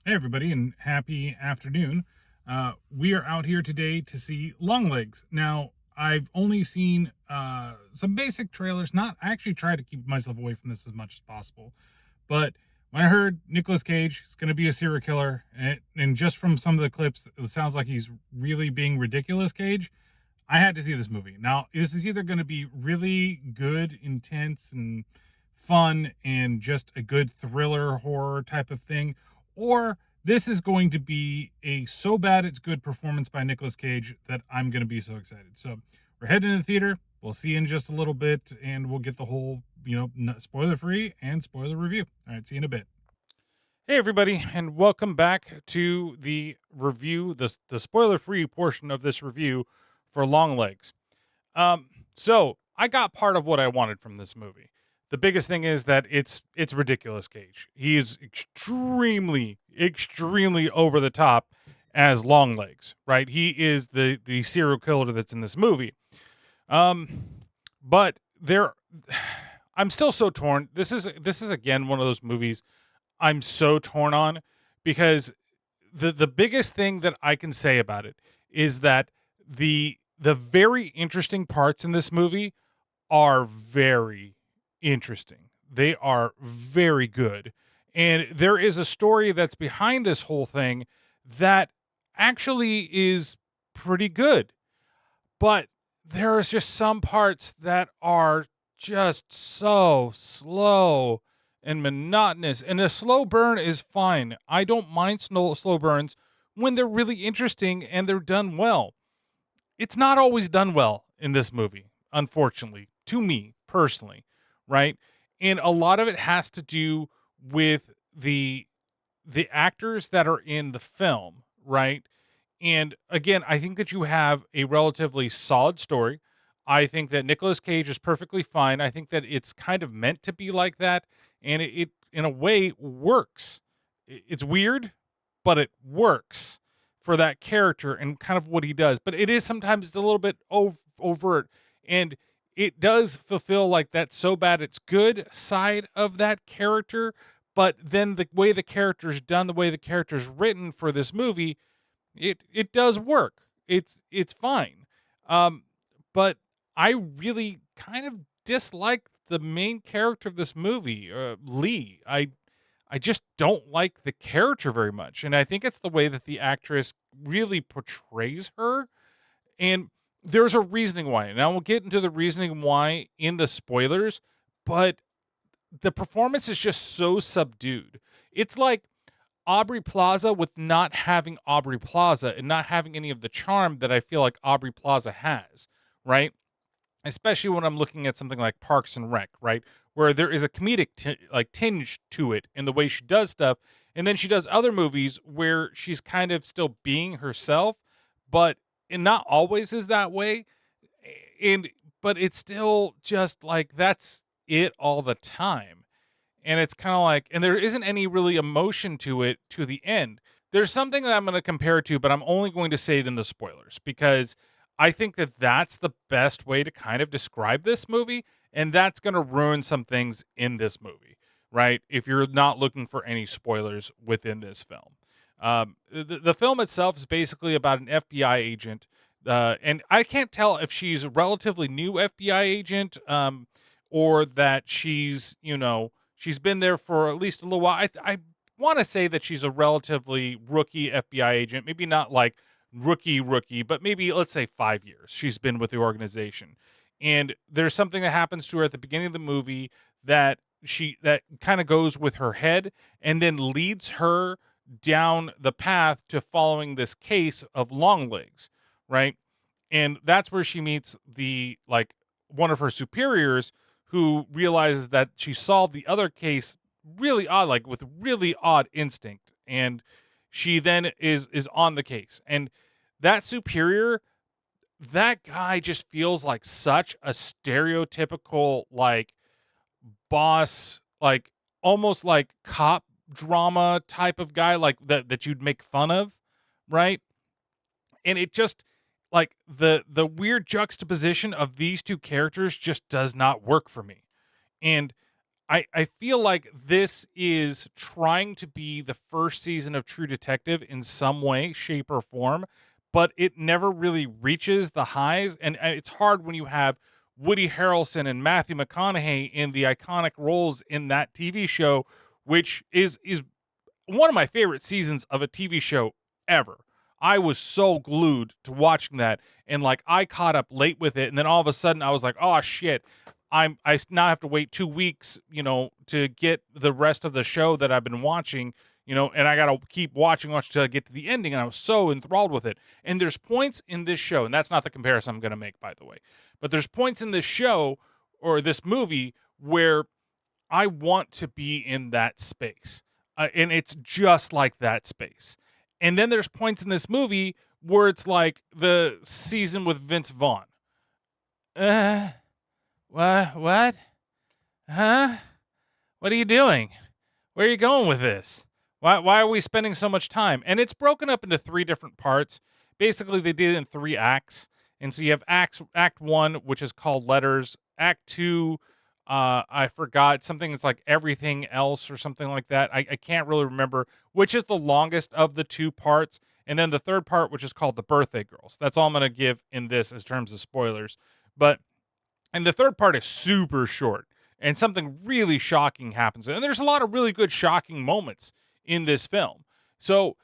Hey, everybody, and happy afternoon. We are out here today to see Longlegs. Now, I've only seen some basic trailers. Not, I actually try to keep myself away from this as much as possible. But when I heard Nicolas Cage is going to be a serial killer, and just from some of the clips, it sounds like he's really being ridiculous, Cage. I had to see this movie. Now, this is either going to be really good, intense, and fun, and just a good thriller horror type of thing, or this is going to be a so bad it's good performance by Nicolas Cage that I'm going to be so excited. So we're heading to the theater. We'll see you in just a little bit, and we'll get the whole, spoiler free and spoiler review. All right, see you in a bit. Hey, everybody, and welcome back to the review, the spoiler free portion of this review for Longlegs. So I got part of what I wanted from this movie. The biggest thing is that it's ridiculous, Cage. He is extremely over the top as Longlegs, right? He is the serial killer that's in this movie. Um, but there, I'm still so torn. This is again one of those movies I'm so torn on because the biggest thing that I can say about it is that the very interesting parts in this movie are very interesting. They are very good. And there is a story that's behind this whole thing that actually is pretty good. But there is just some parts that are just so slow and monotonous. And a slow burn is fine. I don't mind slow burns when they're really interesting and they're done well. It's not always done well in this movie, unfortunately, to me personally, right? And a lot of it has to do with the actors that are in the film, right? And again, I think that you have a relatively solid story. I think that Nicolas Cage is perfectly fine. I think that it's kind of meant to be like that, and it in a way works. It's weird, but it works for that character and kind of what he does. But it is sometimes a little bit overt, and it does fulfill like that so bad it's good side of that character. But then the way the character's done, the way the character's written for this movie, it does work. It's fine. Um, but I really kind of dislike the main character of this movie, Lee. I just don't like the character very much, and I think it's the way that the actress really portrays her. And there's a reasoning why, and I will get into the reasoning why in the spoilers. But the performance is just so subdued. It's like Aubrey Plaza with not having Aubrey Plaza and not having any of the charm that I feel like Aubrey Plaza has, right? Especially when I'm looking at something like Parks and Rec, right? Where there is a comedic like tinge to it in the way she does stuff, and then she does other movies where she's kind of still being herself, but and not always is that way. And but it's still just like that's it all the time, and it's kind of like, and there isn't any really emotion to it to the end. There's something that I'm going to compare it to, but I'm only going to say it in the spoilers because I think that that's the best way to kind of describe this movie, and that's going to ruin some things in this movie, right? If you're not looking for any spoilers within this film. The film itself is basically about an FBI agent, and I can't tell if she's a relatively new FBI agent, or that she's, she's been there for at least a little while. I want to say that she's a relatively rookie FBI agent, maybe not like rookie, but maybe let's say 5 years she's been with the organization. And there's something that happens to her at the beginning of the movie that that kind of goes with her head and then leads her down the path to following this case of Longlegs, right? And that's where she meets the like one of her superiors who realizes that she solved the other case really odd, like with really odd instinct. And she then is on the case. And that superior, that guy just feels like such a stereotypical like boss, like almost like cop drama type of guy, like that you'd make fun of, right? And it just like the weird juxtaposition of these two characters just does not work for me. And I feel like this is trying to be the first season of True Detective in some way, shape, or form, but it never really reaches the highs. And it's hard when you have Woody Harrelson and Matthew McConaughey in the iconic roles in that TV show, which is one of my favorite seasons of a TV show ever. I was so glued to watching that, and like I caught up late with it, and then all of a sudden I was like, "Oh shit, I now have to wait 2 weeks, to get the rest of the show that I've been watching, and I gotta keep watching till I get to the ending." And I was so enthralled with it. And there's points in this show, and that's not the comparison I'm gonna make, by the way, but there's points in this show or this movie where I want to be in that space. And it's just like that space. And then there's points in this movie where it's like the season with Vince Vaughn. Uh, what? Huh? What are you doing? Where are you going with this? Why are we spending so much time? And it's broken up into three different parts. Basically, they did it in three acts. And so you have act one, which is called Letters. Act two, I forgot something. It's like Everything Else or something like that. I can't really remember which is the longest of the two parts. And then the third part, which is called The Birthday Girls. That's all I'm going to give in this as terms of spoilers. But and the third part is super short, and something really shocking happens. And there's a lot of really good shocking moments in this film. So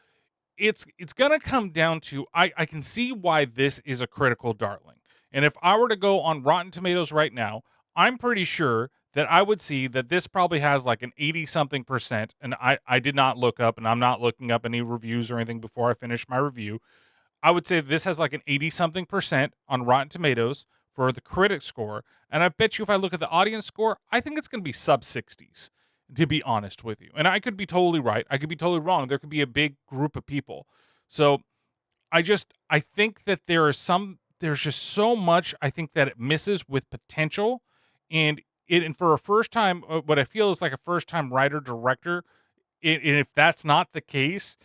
it's gonna come down to I can see why this is a critical darling. And if I were to go on Rotten Tomatoes right now, I'm pretty sure that I would see that this probably has like an 80 something percent. And I did not look up, and I'm not looking up any reviews or anything before I finish my review. I would say this has like an 80 something percent on Rotten Tomatoes for the critic score. And I bet you if I look at the audience score, I think it's going to be sub 60s, to be honest with you. And I could be totally right. I could be totally wrong. There could be a big group of people. So I think that there's just so much I think that it misses with potential. And for a first time, what I feel is like a first time writer director. And if that's not the case,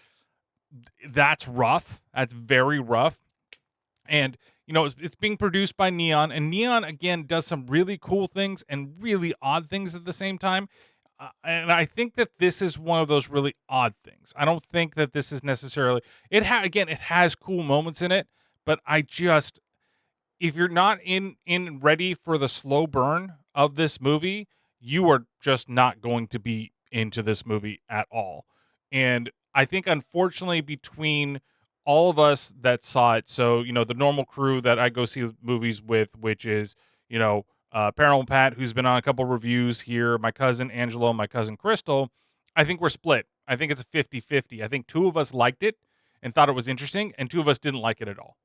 that's rough. That's very rough. And it's being produced by Neon, and Neon again does some really cool things and really odd things at the same time. And I think that this is one of those really odd things. I don't think that this is necessarily again, it has cool moments in it, but I just if you're not in ready for the slow burn of this movie, you are just not going to be into this movie at all. And I think unfortunately between all of us that saw it, so the normal crew that I go see movies with, which is Paranormal Pat, who's been on a couple reviews here, my cousin Angelo, my cousin Crystal, I think we're split. I think it's a 50-50. I think two of us liked it and thought it was interesting, and two of us didn't like it at all.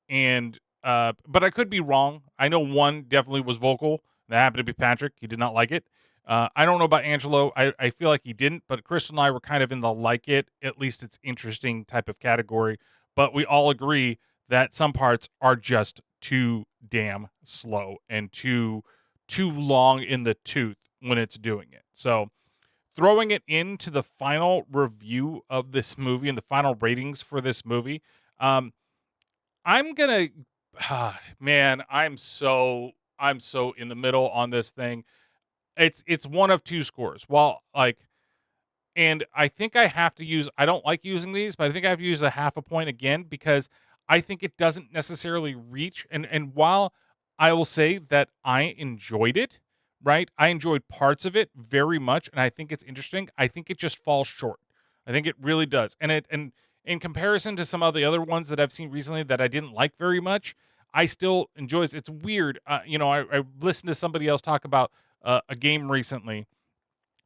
And but I could be wrong. I know one definitely was vocal. That happened to be Patrick. He did not like it. I don't know about Angelo. I feel like he didn't, but Chris and I were kind of in the like it, at least it's interesting type of category. But we all agree that some parts are just too damn slow and too long in the tooth when it's doing it. So throwing it into the final review of this movie and the final ratings for this movie, I'm gonna, man, I'm so in the middle on this thing. It's one of two scores. Well, like, and I think I have to use. I don't like using these, but I think I have to use a half a point again because I think it doesn't necessarily reach. And while I will say that I enjoyed it, right? I enjoyed parts of it very much, and I think it's interesting. I think it just falls short. I think it really does. And in comparison to some of the other ones that I've seen recently that I didn't like very much, I still enjoy it. It's weird. I listened to somebody else talk about a game recently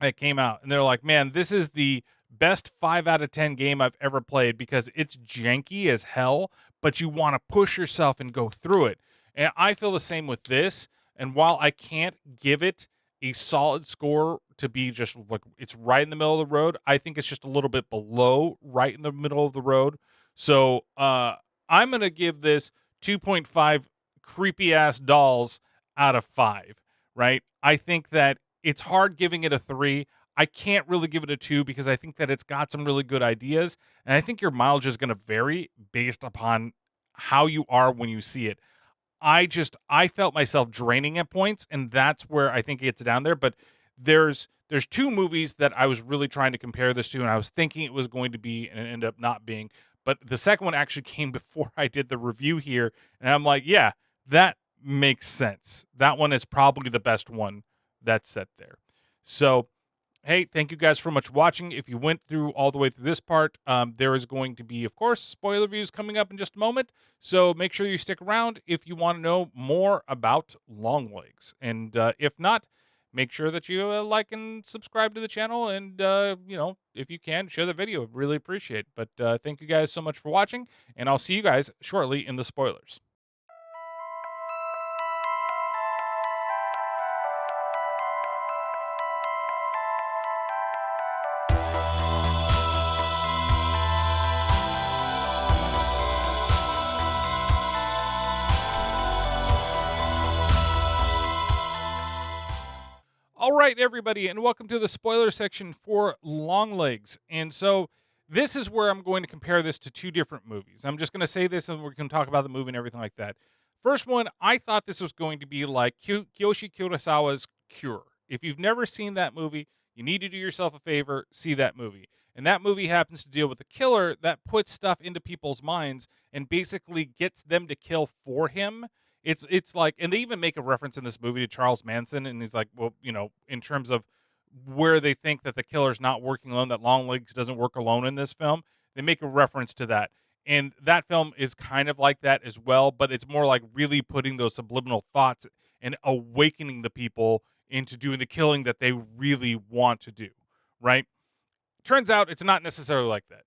that came out, and they're like, "Man, this is the best 5 out of 10 game I've ever played because it's janky as hell, but you want to push yourself and go through it." And I feel the same with this. And while I can't give it a solid score to be just like it's right in the middle of the road, I think it's just a little bit below right in the middle of the road. So I'm gonna give this 2.5 creepy ass dolls out of 5. Right? I think that it's hard giving it a 3. I can't really give it a 2 because I think that it's got some really good ideas. And I think your mileage is going to vary based upon how you are when you see it. I felt myself draining at points, and that's where I think it's down there. But There's two movies that I was really trying to compare this to, and I was thinking it was going to be, and it ended up not being. But the second one actually came before I did the review here, and I'm like, yeah, that makes sense. That one is probably the best one that's set there. So, hey, thank you guys so much for watching. If you went through all the way through this part, there is going to be, of course, spoiler reviews coming up in just a moment. So make sure you stick around if you want to know more about Longlegs. And if not, make sure that you like and subscribe to the channel. And, if you can, share the video. Really appreciate it. But thank you guys so much for watching. And I'll see you guys shortly in the spoilers. All right, everybody, and welcome to the spoiler section for Longlegs. And so this is where I'm going to compare this to two different movies. I'm just going to say this and we're going to talk about the movie and everything like that. First one, I thought this was going to be like Kiyoshi Kurosawa's Cure. If you've never seen that movie, you need to do yourself a favor, see that movie. And that movie happens to deal with a killer that puts stuff into people's minds and basically gets them to kill for him. It's like, and they even make a reference in this movie to Charles Manson, and he's like, well, in terms of where they think that the killer's not working alone, that Longlegs doesn't work alone in this film. They make a reference to that, and that film is kind of like that as well, but it's more like really putting those subliminal thoughts and awakening the people into doing the killing that they really want to do, right? Turns out it's not necessarily like that.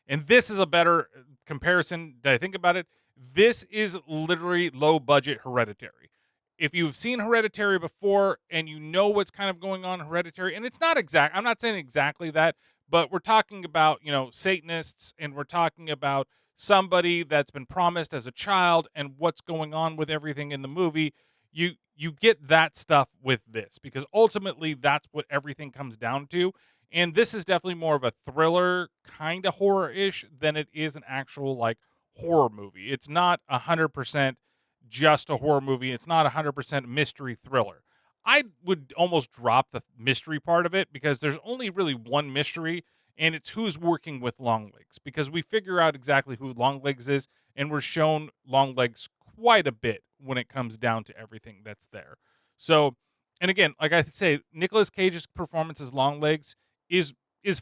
And this is a better comparison that I think about it. This is literally low budget Hereditary. If you've seen Hereditary before and you know what's kind of going on in Hereditary, and it's not exact, I'm not saying exactly that, but we're talking about, Satanists, and we're talking about somebody that's been promised as a child and what's going on with everything in the movie. You get that stuff with this because ultimately that's what everything comes down to. And this is definitely more of a thriller kind of horror-ish than it is an actual like horror movie. It's not 100% just a horror movie. It's not 100% mystery thriller. I would almost drop the mystery part of it because there's only really one mystery, and it's who's working with Longlegs. Because we figure out exactly who Longlegs is, and we're shown Longlegs quite a bit when it comes down to everything that's there. So, and again, like I say, Nicolas Cage's performance as Longlegs is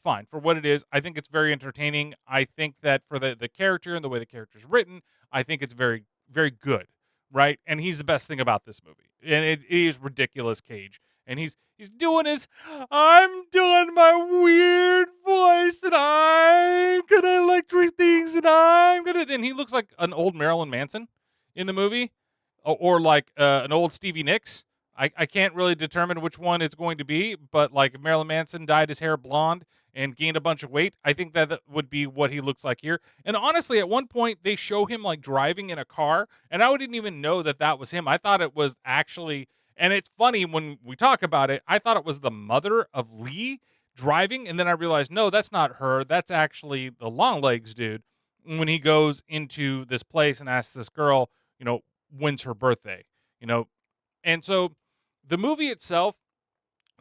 fine for what it is. I think it's very entertaining. I think that for the character and the way the character is written, I think it's very, very good, right? And he's the best thing about this movie. And it is ridiculous Cage. And he's doing his, I'm doing my weird voice, and I'm gonna electric things, and I'm gonna. And he looks like an old Marilyn Manson in the movie, or like an old Stevie Nicks. I can't really determine which one it's going to be, but like if Marilyn Manson dyed his hair blonde and gained a bunch of weight, I think that would be what he looks like here. And honestly, at one point they show him like driving in a car, and I didn't even know that that was him. I thought it was actually, and it's funny when we talk about it, I thought it was the mother of Lee driving, and then I realized no, that's not her. That's actually the Longlegs dude when he goes into this place and asks this girl, when's her birthday, you know. And so the movie itself,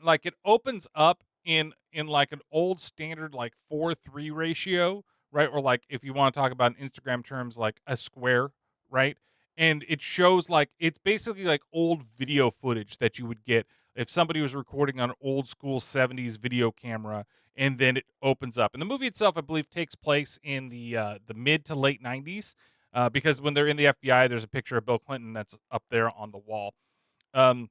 like it opens up in like an old standard like 4:3 ratio, right? Or like if you want to talk about in Instagram terms, like a square, right? And it shows like it's basically like old video footage that you would get if somebody was recording on an old school 70s video camera, and then it opens up. And the movie itself, I believe, takes place in the mid to late 90s, because when they're in the FBI, there's a picture of Bill Clinton that's up there on the wall. Um,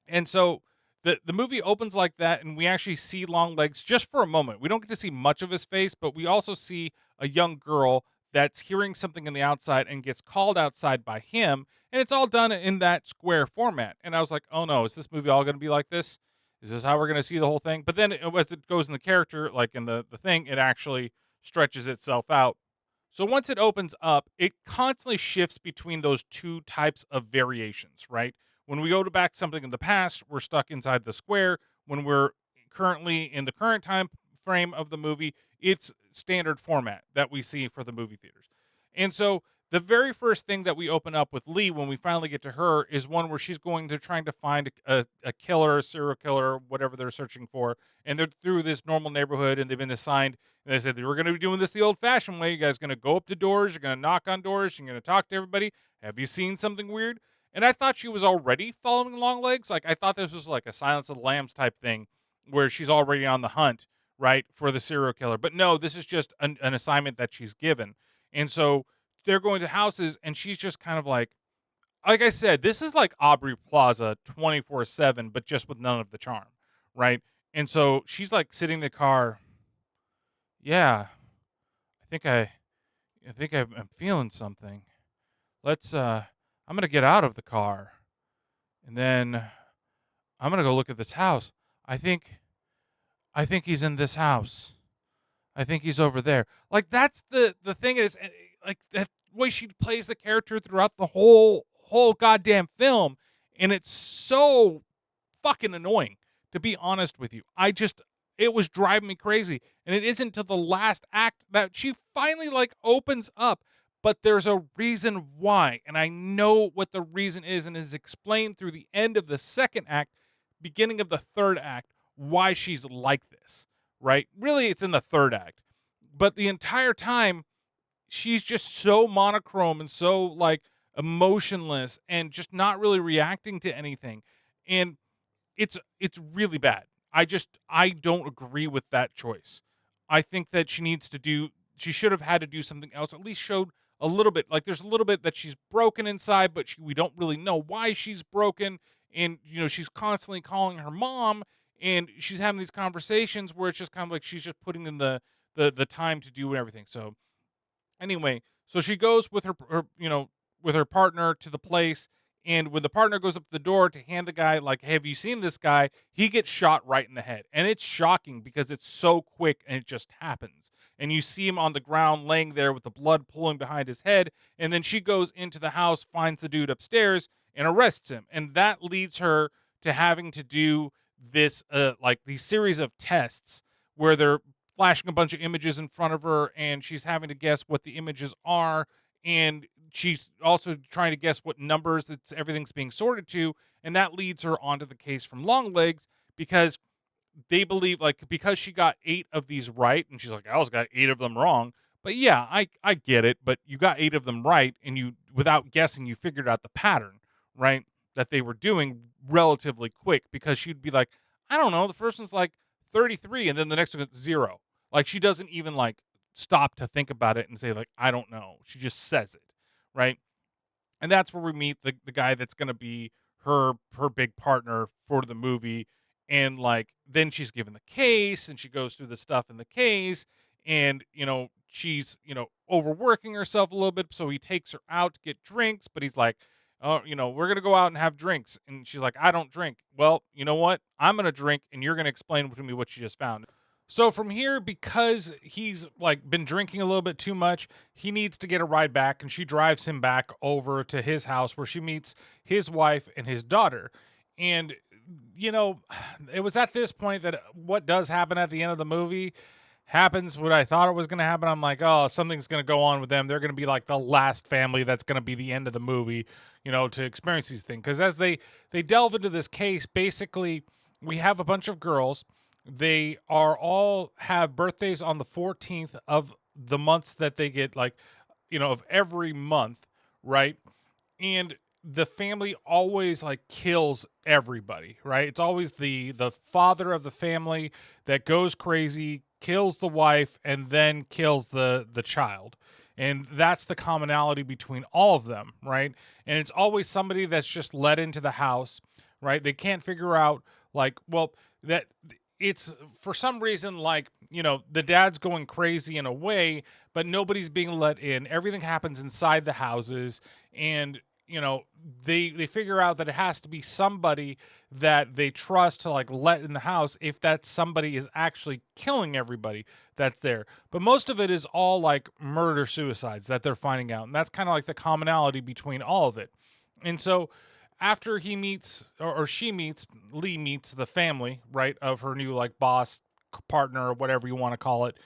and so the movie opens like that, and we actually see Longlegs just for a moment. We don't get to see much of his face, but we also see a young girl that's hearing something in the outside and gets called outside by him, and it's all done in that square format. And I was like, oh no, is this movie all going to be like this? Is this how we're going to see the whole thing? But then as it goes in the character, like in the thing, it actually stretches itself out. So once it opens up, it constantly shifts between those two types of variations, right? When we go to back something in the past, we're stuck inside the square. When we're currently in the current time frame of the movie, it's standard format that we see for the movie theaters. And so The very first thing that we open up with Lee when we finally get to her is one where she's going to trying to find a killer, a serial killer, whatever they're searching for. And they're through this normal neighborhood and they've been assigned. And they said, we're going to be doing this the old fashioned way. You guys going to go up to doors. You're going to knock on doors. You're going to talk to everybody. Have you seen something weird? And I thought she was already following Longlegs. Like, I thought this was like a Silence of the Lambs type thing where she's already on the hunt, right, for the serial killer. But no, this is just an assignment that she's given. And so they're going to houses and she's just kind of like I said, this is like Aubrey Plaza 24/7, but just with none of the charm, right? And so she's like sitting in the car. Yeah, I think I'm feeling something. I'm gonna get out of the car and then I'm gonna go look at this house. I think he's in this house. I think he's over there. Like that's the thing is like that way she plays the character throughout the whole goddamn film, and it's so fucking annoying to be honest with you. It was driving me crazy, and it isn't till the last act that she finally like opens up. But there's a reason why, and I know what the reason is, and is explained through the end of the second act, beginning of the third act, why she's like this. Right? Really, it's in the third act, but the entire time she's just so monochrome and so like emotionless and just not really reacting to anything. And it's really bad. I don't agree with that choice. I think that she should have had to do something else. At least showed a little bit. Like there's a little bit that she's broken inside, but we don't really know why she's broken. And she's constantly calling her mom, and she's having these conversations where it's just kind of like she's just putting in the time to do everything. So anyway, so she goes with with her partner to the place, and when the partner goes up to the door to hand the guy like, hey, have you seen this guy? He gets shot right in the head, and it's shocking because it's so quick and it just happens. And you see him on the ground laying there with the blood pooling behind his head, and then she goes into the house, finds the dude upstairs, and arrests him, and that leads her to having to do this like these series of tests where they're flashing a bunch of images in front of her and she's having to guess what the images are, and she's also trying to guess what numbers everything's being sorted to, and that leads her onto the case from Longlegs because they believe like because she got 8 of these right, and she's like, I also got 8 of them wrong. But yeah, I get it, but you got 8 of them right, and you without guessing you figured out the pattern, right? That they were doing relatively quick, because she'd be like, I don't know, the first one's like 33 and then the next one's 0. Like she doesn't even like stop to think about it and say like I don't know. She just says it, right? And that's where we meet the guy that's going to be her big partner for the movie. And like then she's given the case and she goes through the stuff in the case, and she's overworking herself a little bit, so he takes her out to get drinks, but he's like, oh, we're going to go out and have drinks, and she's like, I don't drink. Well, you know what, I'm going to drink and you're going to explain to me what you just found. So from here, because he's like been drinking a little bit too much, he needs to get a ride back, and she drives him back over to his house where she meets his wife and his daughter. And it was at this point that what does happen at the end of the movie happens what I thought it was going to happen. I'm like, oh, something's going to go on with them. They're going to be like the last family that's going to be the end of the movie, to experience these things. Because as they delve into this case, basically we have a bunch of girls. They are all have birthdays on the 14th of the months that they get, like, of every month, right? And the family always like kills everybody, right? It's always the father of the family that goes crazy, kills the wife, and then kills the child. And that's the commonality between all of them, right? And it's always somebody that's just let into the house, right? They can't figure out like, well, that it's for some reason like, the dad's going crazy in a way, but nobody's being let in. Everything happens inside the houses, and they figure out that it has to be somebody that they trust to like let in the house, if that somebody is actually killing everybody that's there. But most of it is all like murder suicides that they're finding out, and that's kind of like the commonality between all of it. And so after he meets or she meets, Lee meets the family, right, of her new like boss, partner, or whatever you want to call it,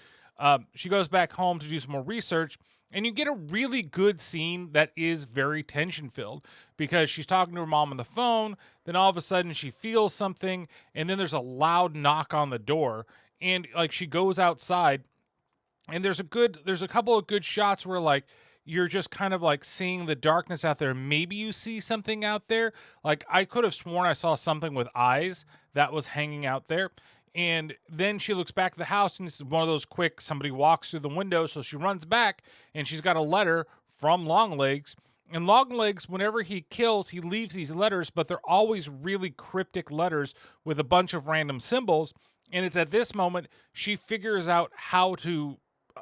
she goes back home to do some more research, And you get a really good scene that is very tension filled because she's talking to her mom on the phone. Then all of a sudden she feels something, and then there's a loud knock on the door. And like she goes outside, and there's a couple of good shots where like you're just kind of like seeing the darkness out there. Maybe you see something out there. Like I could have sworn I saw something with eyes that was hanging out there. And then she looks back at the house, and it's one of those quick, somebody walks through the window. So she runs back, and she's got a letter from Longlegs. And Longlegs, whenever he kills, he leaves these letters, but they're always really cryptic letters with a bunch of random symbols. And it's at this moment she figures out how to,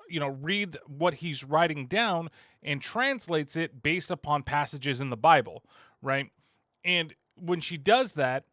read what he's writing down and translates it based upon passages in the Bible, right? And when she does that,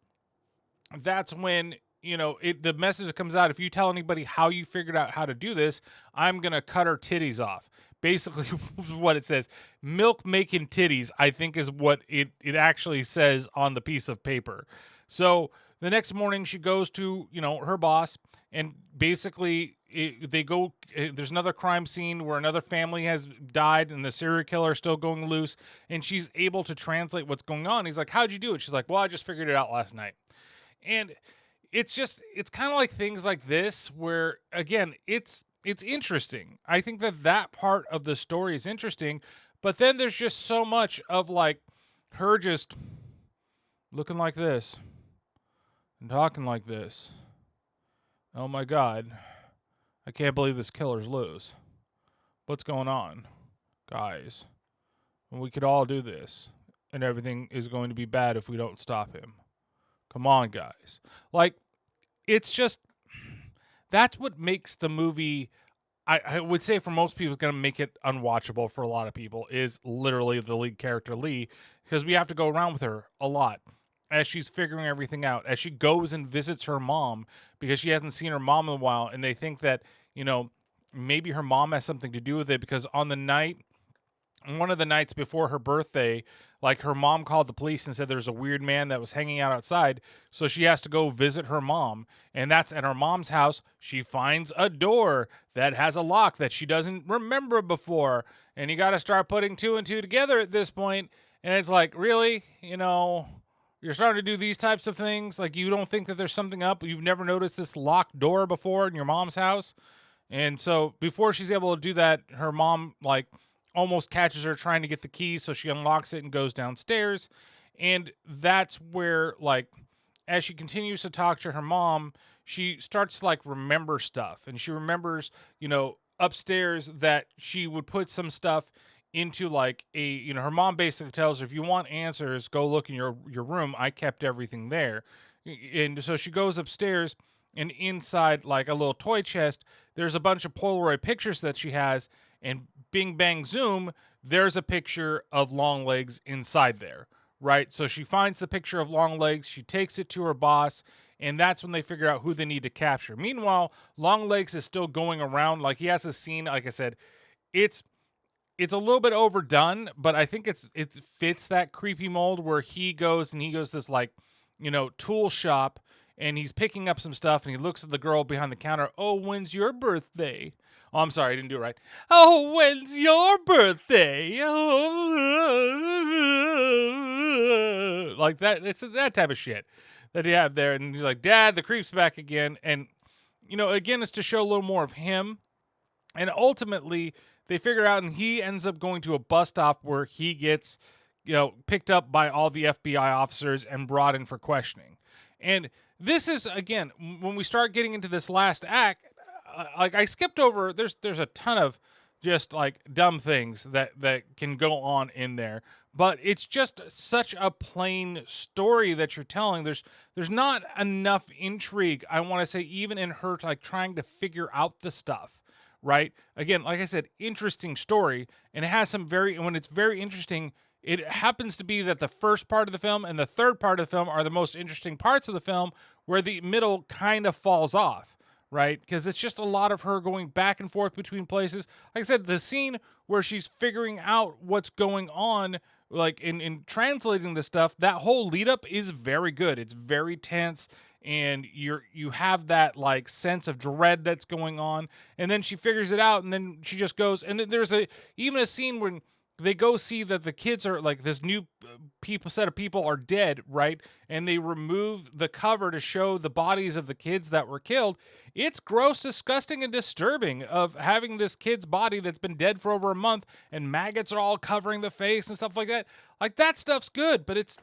that's when the message that comes out: if you tell anybody how you figured out how to do this, I'm gonna cut her titties off. Basically, what it says. Milk making titties, I think, is what it actually says on the piece of paper. So the next morning she goes to her boss, and basically they go. There's another crime scene where another family has died, and the serial killer is still going loose, and she's able to translate what's going on. He's like, "How'd you do it?" She's like, "Well, I just figured it out last night." And it's kind of like things like this where, again, it's interesting. I think that part of the story is interesting, but then there's just so much of like her just looking like this and talking like this. Oh my God, I can't believe this killer's loose. What's going on, guys? We could all do this, and everything is going to be bad if we don't stop him. Come on, guys. Like, it's just, that's what makes the movie, I would say for most people, it's going to make it unwatchable for a lot of people, is literally the lead character, Lee, because we have to go around with her a lot as she's figuring everything out, as she goes and visits her mom because she hasn't seen her mom in a while, and they think that, maybe her mom has something to do with it because one of the nights before her birthday, like her mom called the police and said there's a weird man that was hanging out outside. So she has to go visit her mom. And that's at her mom's house. She finds a door that has a lock that she doesn't remember before. And you got to start putting two and two together at this point. And it's like, really? You're starting to do these types of things? Like, you don't think that there's something up? You've never noticed this locked door before in your mom's house? And so before she's able to do that, her mom, like, almost catches her trying to get the keys, so she unlocks it and goes downstairs. And that's where, like, as she continues to talk to her mom, she starts to, like, remember stuff. And she remembers, upstairs that she would put some stuff into, like, her mom basically tells her, if you want answers, go look in your room. I kept everything there. And so she goes upstairs, and inside, like, a little toy chest, there's a bunch of Polaroid pictures that she has, and bing, bang, zoom, there's a picture of Longlegs inside there, right? So she finds the picture of Longlegs, she takes it to her boss, and that's when they figure out who they need to capture. Meanwhile, Longlegs is still going around. Like, he has a scene, like I said, it's a little bit overdone, but I think it fits that creepy mold where he goes this, like, tool shop, and he's picking up some stuff, and he looks at the girl behind the counter. Oh, when's your birthday? Oh, I'm sorry, I didn't do it right. Oh, when's your birthday? Oh. Like that. It's that type of shit that you have there. And he's like, Dad, the creep's back again. And, again, it's to show a little more of him. And ultimately, they figure out, and he ends up going to a bus stop where he gets, picked up by all the FBI officers and brought in for questioning. And this is, again, when we start getting into this last act, like, I skipped over, there's a ton of just, like, dumb things that can go on in there, but it's just such a plain story that you're telling. There's not enough intrigue, I want to say, even in her, like, trying to figure out the stuff, right? Again, like I said, interesting story, and it has some when it's very interesting, it happens to be that the first part of the film and the third part of the film are the most interesting parts of the film, where the middle kind of falls off, right? Because it's just a lot of her going back and forth between places. Like I said, the scene where she's figuring out what's going on, like in translating the stuff, that whole lead up is very good. It's very tense, and you have that like sense of dread that's going on, and then she figures it out, and then she just goes, and then there's even a scene when they go see that the kids are like this new people set of people are dead, right? And they remove the cover to show the bodies of the kids that were killed. It's gross, disgusting, and disturbing of having this kid's body that's been dead for over a month and maggots are all covering the face and stuff like that. Like that stuff's good, but it's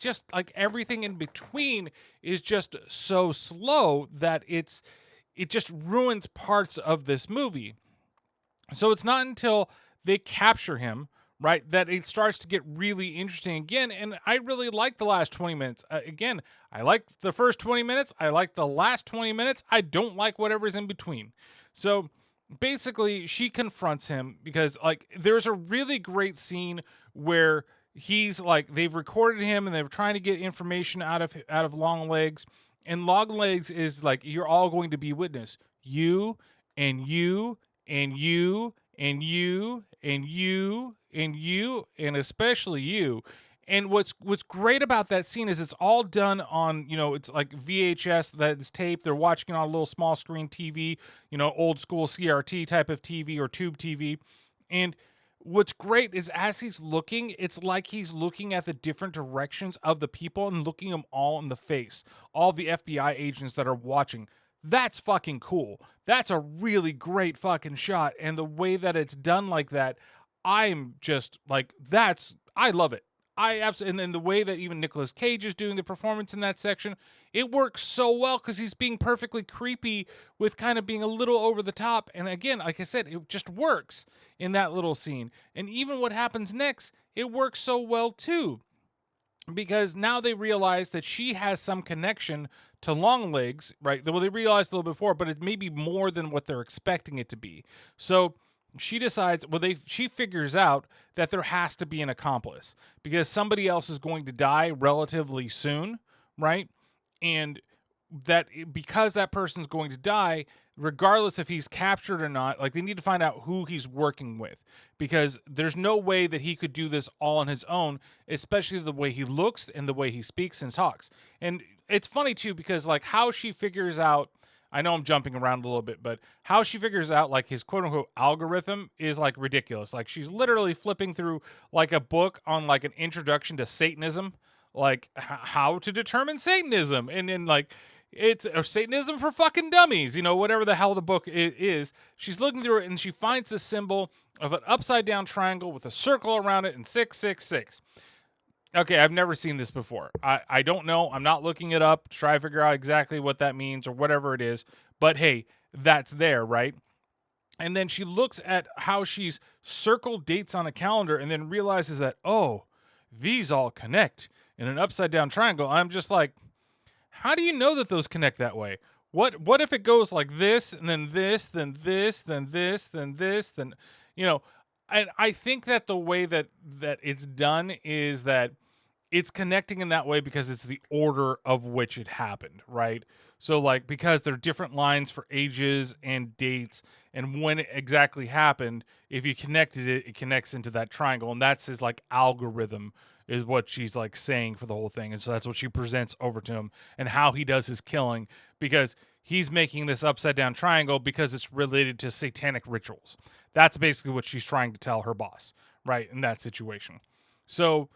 just like everything in between is just so slow that it just ruins parts of this movie. So it's not until they capture him, right, that it starts to get really interesting again. And I really like the last 20 minutes. Again, I like the first 20 minutes. I like the last 20 minutes. I don't like whatever's in between. So basically, she confronts him because, like, there's a really great scene where he's like, they've recorded him and they're trying to get information out of Longlegs. And Longlegs is like, you're all going to be witness. You and you and you and you and you and you and especially you. And what's great about that scene is it's all done on, it's like VHS that's taped. They're watching it on a little small screen TV, old school CRT type of TV or tube TV. And what's great is as he's looking, it's like he's looking at the different directions of the people and looking them all in the face. All the FBI agents that are watching. That's fucking cool. That's a really great fucking shot. And the way that it's done like that, I'm just like, I love it. I absolutely, and then the way that even Nicolas Cage is doing the performance in that section, it works so well because he's being perfectly creepy with kind of being a little over the top. And again, like I said, it just works in that little scene. And even what happens next, it works so well too. Because now they realize that she has some connection to Longlegs, right? Well, they realized a little before, but it's maybe more than what they're expecting it to be. So she decides, she figures out that there has to be an accomplice because somebody else is going to die relatively soon, right? And that because that person's going to die, regardless if he's captured or not, like they need to find out who he's working with because there's no way that he could do this all on his own, especially the way he looks and the way he speaks and talks. And it's funny too because like how she figures out, I know I'm jumping around a little bit, but how she figures out like his quote unquote algorithm is like ridiculous. Like she's literally flipping through like a book on like an introduction to Satanism, like how to determine Satanism. And then like it's or Satanism for fucking dummies, whatever the hell the book is. She's looking through it and she finds the symbol of an upside down triangle with a circle around it and 666. Okay, I've never seen this before. I don't know. I'm not looking it up to try to figure out exactly what that means or whatever it is. But hey, that's there, right? And then she looks at how she's circled dates on a calendar and then realizes that, oh, these all connect in an upside down triangle. I'm just like, how do you know that those connect that way? What if it goes like this and then this, then this, then this, then this, then, and I think that the way that it's done is that it's connecting in that way because it's the order of which it happened, right? So like because there are different lines for ages and dates and when it exactly happened, if you connected it, it connects into that triangle. And that's his like algorithm is what she's like saying for the whole thing. And so that's what she presents over to him and how he does his killing because he's making this upside down triangle because it's related to satanic rituals. That's basically what she's trying to tell her boss, right? In that situation. So,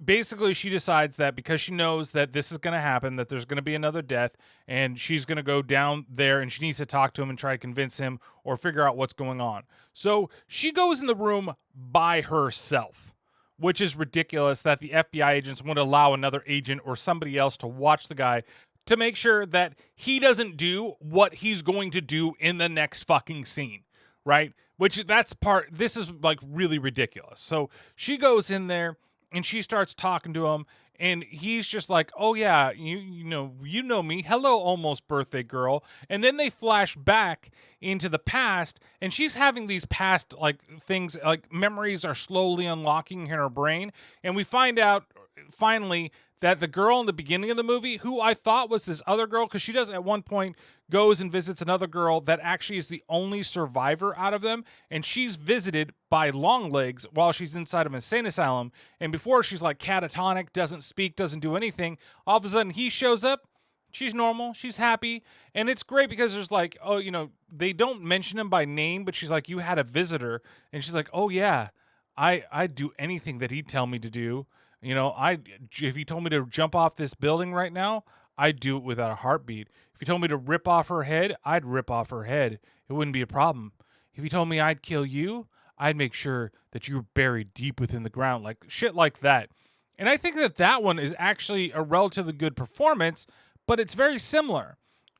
basically she decides that because she knows that this is going to happen, that there's going to be another death, and she's going to go down there and she needs to talk to him and try to convince him or figure out what's going on. So she goes in the room by herself, which is ridiculous that the FBI agents would allow another agent or somebody else to watch the guy to make sure that he doesn't do what he's going to do in the next fucking scene, right? This is like really ridiculous. So she goes in there and she starts talking to him and he's just like, oh yeah, you know me. Hello, almost birthday girl. And then they flash back into the past and she's having these past like things, like memories are slowly unlocking in her brain. And we find out finally that the girl in the beginning of the movie, who I thought was this other girl, because she does at one point goes and visits another girl that actually is the only survivor out of them, and she's visited by Longlegs while she's inside of an insane asylum, and before she's like catatonic, doesn't speak, doesn't do anything, all of a sudden he shows up, She's normal. She's happy. And it's great because there's like, oh, they don't mention him by name, but she's like, you had a visitor. And she's like, oh, yeah, I'd do anything that he'd tell me to do. If he told me to jump off this building right now, I'd do it without a heartbeat. If he told me to rip off her head, I'd rip off her head. It wouldn't be a problem. If he told me I'd kill you, I'd make sure that you were buried deep within the ground, like shit like that. And I think that one is actually a relatively good performance, but it's very similar.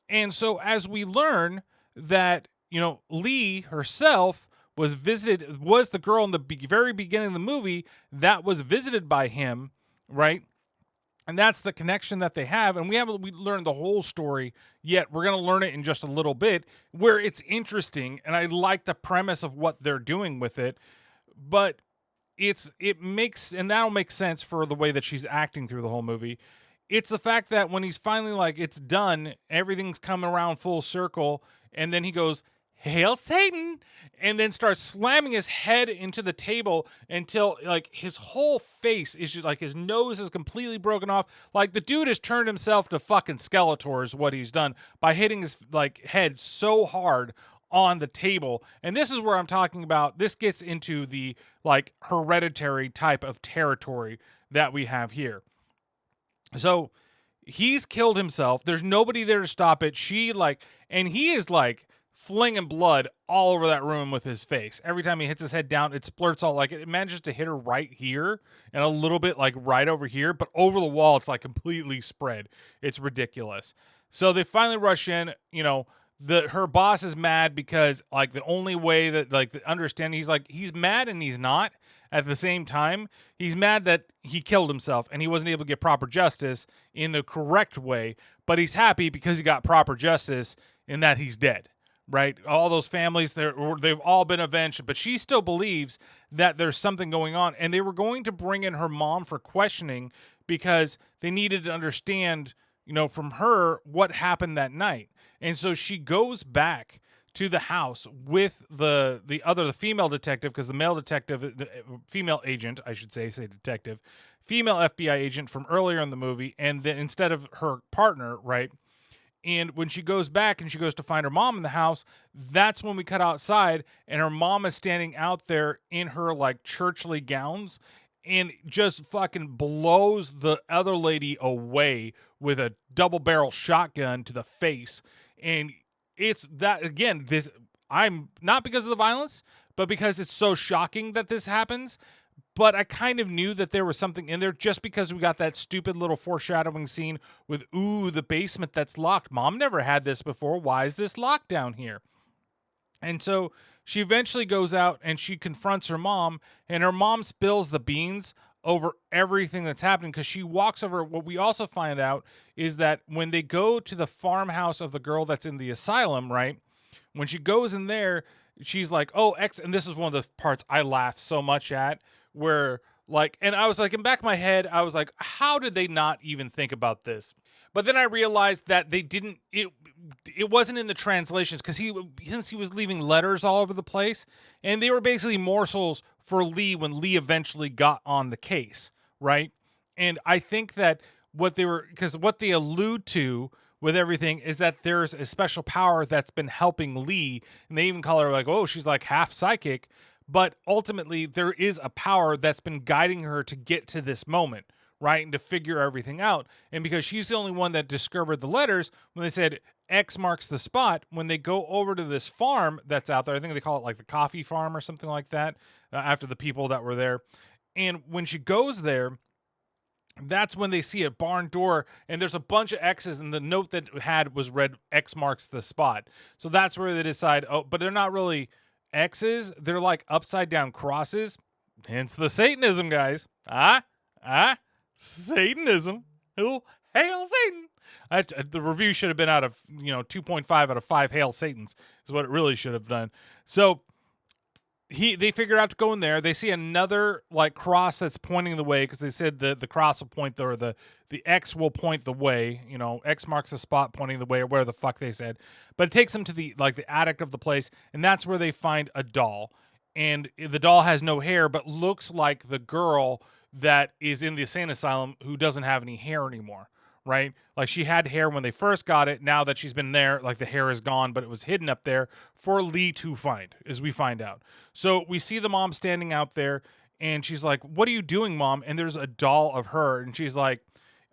And so as we learn that, Lee herself was the girl in the very beginning of the movie that was visited by him, right? And that's the connection that they have. And we learned the whole story yet. We're going to learn it in just a little bit, where it's interesting. And I like the premise of what they're doing with it. But that'll make sense for the way that she's acting through the whole movie. It's the fact that when he's finally like, it's done, everything's coming around full circle. And then he goes, "Hail Satan," and then starts slamming his head into the table until like his whole face is just like, his nose is completely broken off. Like the dude has turned himself to fucking Skeletor is what he's done by hitting his like head so hard on the table. And this is where I'm talking about. This gets into the like hereditary type of territory that we have here. So he's killed himself. There's nobody there to stop it. And he is like flinging blood all over that room with his face. Every time he hits his head down, it splurts all, like it manages to hit her right here and a little bit like right over here, but over the wall, it's like completely spread. It's ridiculous. So they finally rush in, her boss is mad because like the only way that like the understanding, he's mad and he's not at the same time. He's mad that he killed himself and he wasn't able to get proper justice in the correct way, but he's happy because he got proper justice in that he's dead. Right? All those families, they've all been avenged, but she still believes that there's something going on. And they were going to bring in her mom for questioning because they needed to understand, from her what happened that night. And so she goes back to the house with the female detective, because the male detective, the female agent, I should say detective, female FBI agent from earlier in the movie, and then instead of her partner, right? And when she goes back and she goes to find her mom in the house, that's when we cut outside and her mom is standing out there in her like churchly gowns and just fucking blows the other lady away with a double barrel shotgun to the face. And it's that, again, I'm not because of the violence, but because it's so shocking that this happens. But I kind of knew that there was something in there just because we got that stupid little foreshadowing scene with, the basement that's locked. Mom never had this before. Why is this locked down here? And so she eventually goes out and she confronts her mom, and her mom spills the beans over everything that's happening because she walks over. What we also find out is that when they go to the farmhouse of the girl that's in the asylum, right? When she goes in there, she's like, oh, X. And this is one of the parts I laughed so much at, where like, and I was like, in the back of my head, I was like, how did they not even think about this? But then I realized that they didn't, it wasn't in the translations, because since he was leaving letters all over the place, and they were basically morsels for Lee when Lee eventually got on the case, right? And I think that what they allude to with everything is that there's a special power that's been helping Lee, and they even call her like, oh, she's like half psychic. But ultimately, there is a power that's been guiding her to get to this moment, right? And to figure everything out. And because she's the only one that discovered the letters, when they said X marks the spot, when they go over to this farm that's out there, I think they call it like the coffee farm or something like that, after the people that were there. And when she goes there, that's when they see a barn door and there's a bunch of X's, and the note that had was read X marks the spot. So that's where they decide, oh, but they're not really X's, they're like upside down crosses, hence the Satanism, guys. Satanism. Hail Satan. The review should have been out of 2.5 out of 5 Hail Satans is what it really should have done. So they figure out to go in there. They see another like cross that's pointing the way, because they said the cross will point the X will point the way. X marks the spot, pointing the way, or where the fuck they said. But it takes them to the attic of the place, and that's where they find a doll. And the doll has no hair, but looks like the girl that is in the insane asylum who doesn't have any hair anymore, right? Like she had hair when they first got it. Now that she's been there, like the hair is gone, but it was hidden up there for Lee to find, as we find out. So we see the mom standing out there, and she's like, "What are you doing, Mom?" And there's a doll of her, and she's like,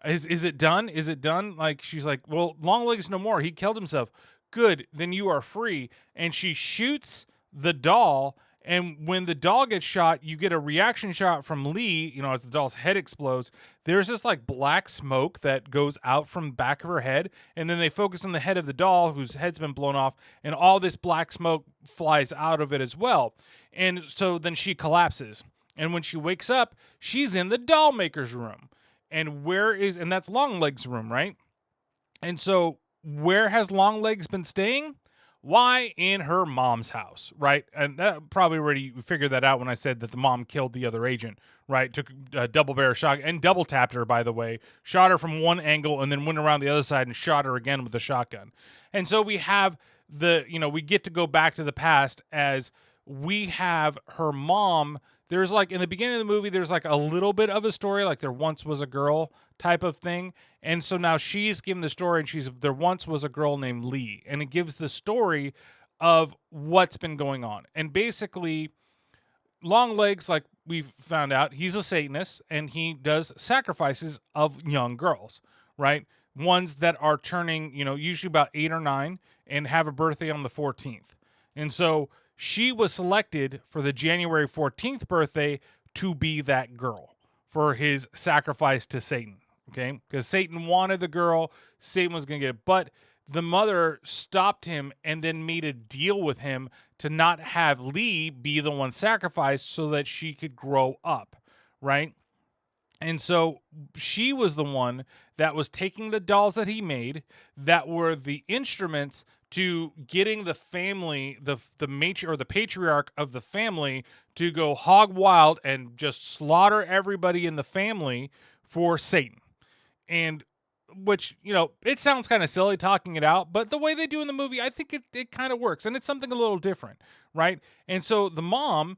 "Is it done? Is it done?" Like she's like, "Well, Longlegs no more. He killed himself. Good, then you are free." And she shoots the doll. And when the doll gets shot, you get a reaction shot from Lee, as the doll's head explodes. There's this like black smoke that goes out from the back of her head. And then they focus on the head of the doll whose head's been blown off. And all this black smoke flies out of it as well. And so then she collapses. And when she wakes up, she's in the doll maker's room. And that's Longlegs' room, right? And so where has Longlegs been staying? Why? In her mom's house, right? And that probably already figured that out when I said that the mom killed the other agent, right? Took a double barrel shot and double tapped her, by the way. Shot her from one angle and then went around the other side and shot her again with a shotgun. And so we have we get to go back to the past as we have her mom. There's like in the beginning of the movie, there's like a little bit of a story, like there once was a girl type of thing. And so now she's given the story, and there once was a girl named Lee, and it gives the story of what's been going on. And basically, Longlegs, like we've found out, he's a Satanist, and he does sacrifices of young girls, right? Ones that are turning, usually about 8 or 9 and have a birthday on the 14th. And so she was selected for the January 14th birthday to be that girl for his sacrifice to Satan, okay? Because Satan wanted the girl, Satan was going to get it. But the mother stopped him and then made a deal with him to not have Lee be the one sacrificed so that she could grow up, right? And so she was the one that was taking the dolls that he made that were the instruments to getting the family, the or the patriarch of the family, to go hog wild and just slaughter everybody in the family for Satan. And which, it sounds kind of silly talking it out, but the way they do in the movie, I think it kind of works, and it's something a little different, right? And so the mom,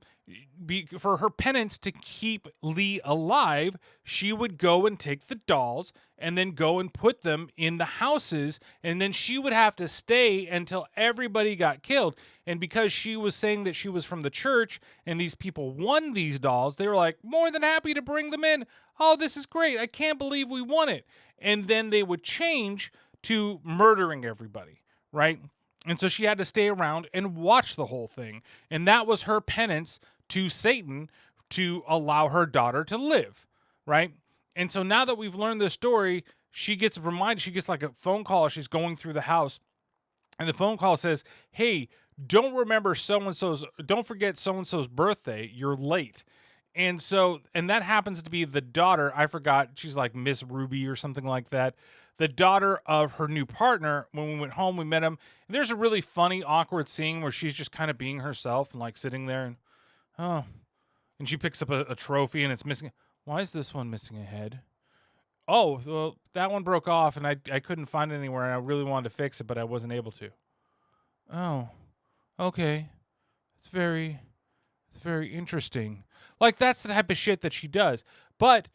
for her penance to keep Lee alive, she would go and take the dolls and then go and put them in the houses, and then she would have to stay until everybody got killed. And because she was saying that she was from the church and these people won these dolls, they were like, more than happy to bring them in. Oh, this is great. I can't believe we won it. And then they would change to murdering everybody, right? And so she had to stay around and watch the whole thing. And that was her penance to Satan to allow her daughter to live, right? And so now that we've learned this story, she gets reminded, she gets like a phone call. She's going through the house, and the phone call says, "Hey, don't forget so-and-so's birthday. You're late." And that happens to be the daughter. I forgot. She's like Miss Ruby or something like that. The daughter of her new partner. When we went home, we met him. And there's a really funny, awkward scene where she's just kind of being herself and like sitting there and she picks up a trophy and it's missing. Why is this one missing a head? Oh, well, that one broke off and I couldn't find it anywhere, and I really wanted to fix it, but I wasn't able to. Oh, okay. It's very interesting. Like, that's the type of shit that she does. But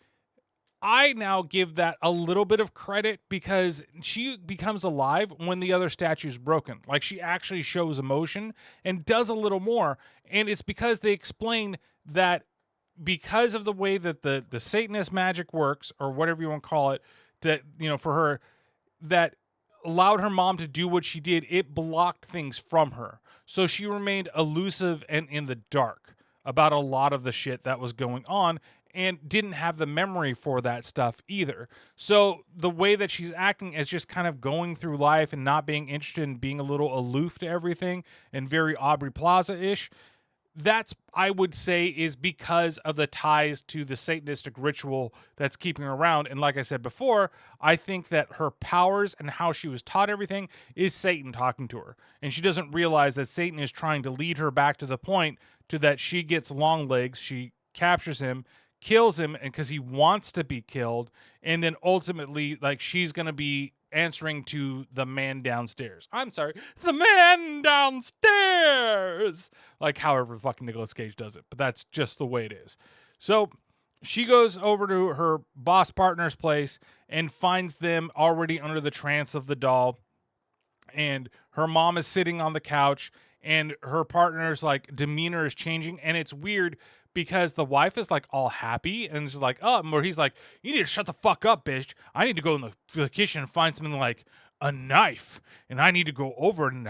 I now give that a little bit of credit because she becomes alive when the other statue's broken. Like, she actually shows emotion and does a little more. And it's because they explain that because of the way that the Satanist magic works, or whatever you want to call it, that, for her, that allowed her mom to do what she did, it blocked things from her. So she remained elusive and in the dark about a lot of the shit that was going on, and didn't have the memory for that stuff either. So the way that she's acting is just kind of going through life and not being interested in being a little aloof to everything and very Aubrey Plaza-ish. That's, I would say, is because of the ties to the Satanistic ritual that's keeping her around. And like I said before, I think that her powers and how she was taught everything is Satan talking to her. And she doesn't realize that Satan is trying to lead her back to the point to that she gets Longlegs, she captures him, kills him, and because he wants to be killed, and then ultimately, like, she's going to be answering to the man downstairs. I'm sorry, the man downstairs! Like, however fucking Nicolas Cage does it, but that's just the way it is. So, she goes over to her boss partner's place and finds them already under the trance of the doll. And her mom is sitting on the couch, and her partner's like demeanor is changing. And it's weird because the wife is like all happy and she's like, oh, where he's like, you need to shut the fuck up, bitch. I need to go in the kitchen and find something like a knife, and I need to go over and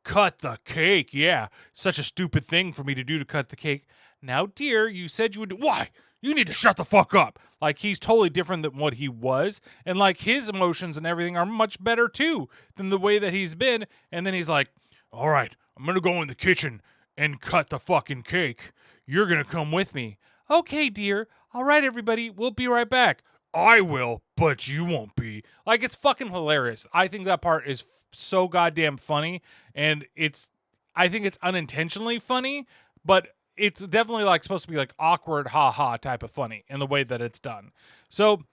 cut the cake. Yeah, such a stupid thing for me to do, to cut the cake. Now, dear, you said you would do. Why? You need to shut the fuck up. Like, he's totally different than what he was. And like, his emotions and everything are much better too than the way that he's been. And then he's like, all right, I'm going to go in the kitchen and cut the fucking cake. You're going to come with me. Okay, dear. All right, everybody. We'll be right back. I will, but you won't be. Like, it's fucking hilarious. I think that part is so goddamn funny. And I think it's unintentionally funny, but it's definitely like supposed to be like awkward, ha type of funny in the way that it's done. So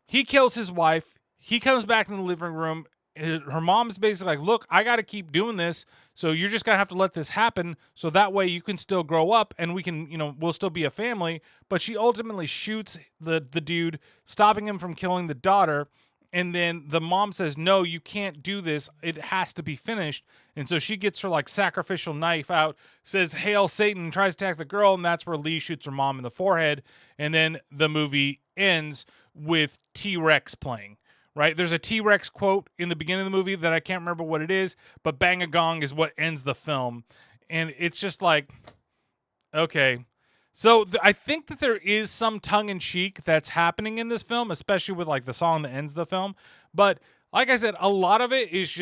he kills his wife. He comes back in the living room. Her mom's basically like, look, I got to keep doing this. So you're just going to have to let this happen. So that way you can still grow up and we can, we'll still be a family. But she ultimately shoots the dude, stopping him from killing the daughter. And then the mom says, no, you can't do this. It has to be finished. And so she gets her like sacrificial knife out, says, hail Satan, tries to attack the girl. And that's where Lee shoots her mom in the forehead. And then the movie ends with T-Rex playing, right? There's a T-Rex quote in the beginning of the movie that I can't remember what it is, but bang a gong is what ends the film. And it's just like, okay. So I think that there is some tongue-in-cheek that's happening in this film, especially with like the song that ends the film. But like I said, a lot of it is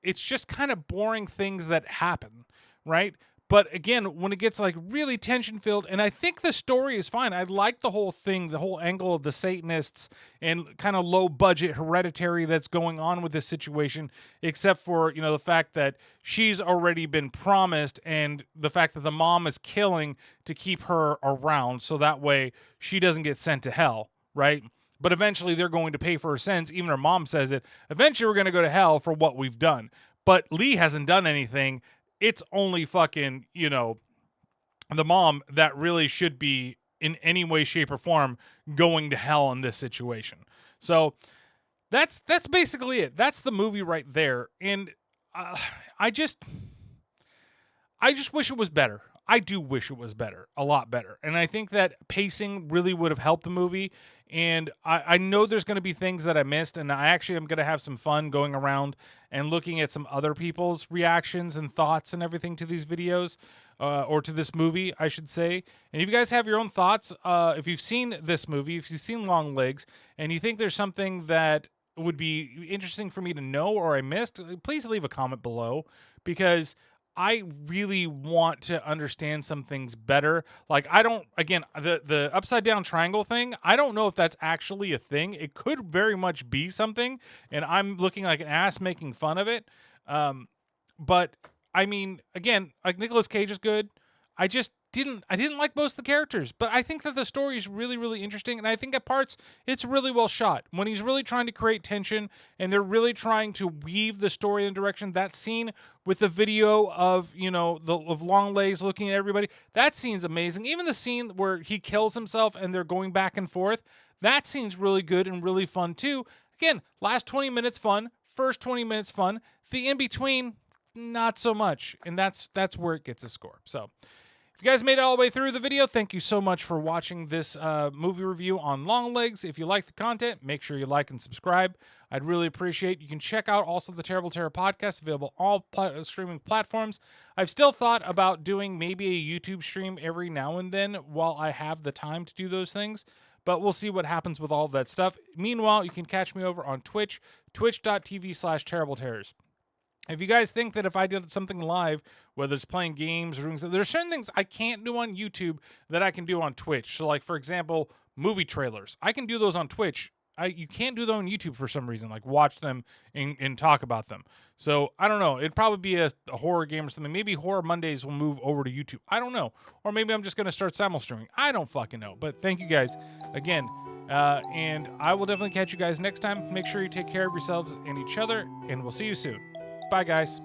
it's just kind of boring things that happen, right? But again, when it gets like really tension-filled, and I think the story is fine. I like the whole thing, the whole angle of the Satanists and kind of low-budget Hereditary that's going on with this situation, except for, the fact that she's already been promised and the fact that the mom is killing to keep her around so that way she doesn't get sent to hell, right? But eventually they're going to pay for her sins. Even her mom says it. Eventually we're going to go to hell for what we've done. But Lee hasn't done anything. It's only fucking, the mom that really should be in any way, shape, or form going to hell in this situation. So that's basically it. That's the movie right there. And I just wish it was better. I do wish it was better, a lot better. And I think that pacing really would have helped the movie. And I know there's going to be things that I missed, and I actually am going to have some fun going around and looking at some other people's reactions and thoughts and everything to these videos, or to this movie, I should say. And if you guys have your own thoughts, if you've seen this movie, if you've seen Longlegs, and you think there's something that would be interesting for me to know or I missed, please leave a comment below, because I really want to understand some things better. Like, I don't, again, the upside down triangle thing, I don't know if that's actually a thing. It could very much be something, and I'm looking like an ass making fun of it. But I mean, again, like, Nicolas Cage is good. I didn't like most of the characters, but I think that the story is really, really interesting, and I think at parts it's really well shot. When he's really trying to create tension, and they're really trying to weave the story in the direction, that scene with the video of, of Longlegs looking at everybody, that scene's amazing. Even the scene where he kills himself and they're going back and forth, that scene's really good and really fun too. Again, last 20 minutes fun, first 20 minutes fun, the in-between, not so much, and that's where it gets a score. So if you guys made it all the way through the video, thank you so much for watching this movie review on Longlegs. If you like the content, make sure you like and subscribe. I'd really appreciate it. You can check out also the Terrible Terror podcast, available on all streaming platforms. I've still thought about doing maybe a YouTube stream every now and then while I have the time to do those things, but we'll see what happens with all of that stuff. Meanwhile, you can catch me over on Twitch, twitch.tv/terribleterrors. If you guys think that if I did something live, whether it's playing games or doing something, there's certain things I can't do on YouTube that I can do on Twitch. So, like, for example, movie trailers. I can do those on Twitch. You can't do them on YouTube for some reason, like watch them and talk about them. So, I don't know. It'd probably be a horror game or something. Maybe Horror Mondays will move over to YouTube. I don't know. Or maybe I'm just going to start simul-streaming. I don't fucking know. But thank you guys again. And I will definitely catch you guys next time. Make sure you take care of yourselves and each other, and we'll see you soon. Bye, guys.